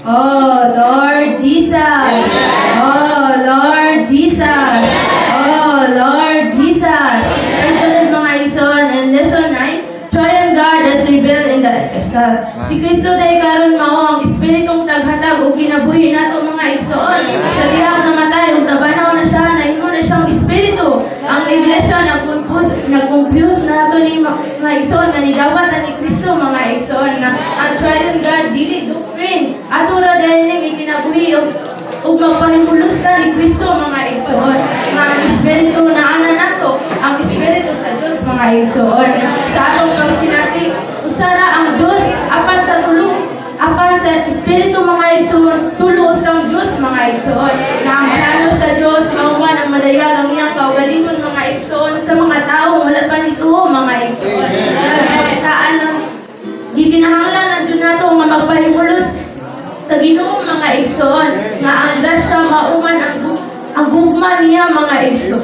Oh, Lord Jesus. Oh, Lord Jesus. Oh, Lord Jesus. Kasunod mga ison, and lesson 9, Triune God as revealed in the epistle. Si Kristo dahil karon mao ang Espiritong taghatag o kinabuhi nato mga ison. Sa dihang namatay, ug nabanaw na siya, nahimo na siyang Espiritu. Ang iglesia nag-confuse na ito ni mga ison, na nidawat na ni Kristo mga ison, na ang Triune God, dili doctrine. Ato ra dahil nang ikinabuhi o magpahimulos ka ni Kristo mga ison. Mga Espiritu na ana nato, ang Espiritu sa Diyos mga ison. Sa atong pagsinati, usara ang Diyos, apan sa tulong, apan sa Espiritu mga ison, tulos ang Diyos mga ison. Na ang plano sa Diyos, mauman ang madayag ang iyang kaugalingon mga ison sa mga tao, wala pa nito mga ison. Kakitaan ng gikinahanglan ng Diyos nato nga magpahimulos sa Ginoo mga ison, nga ang grasya mauman ang gugma niya mga ison.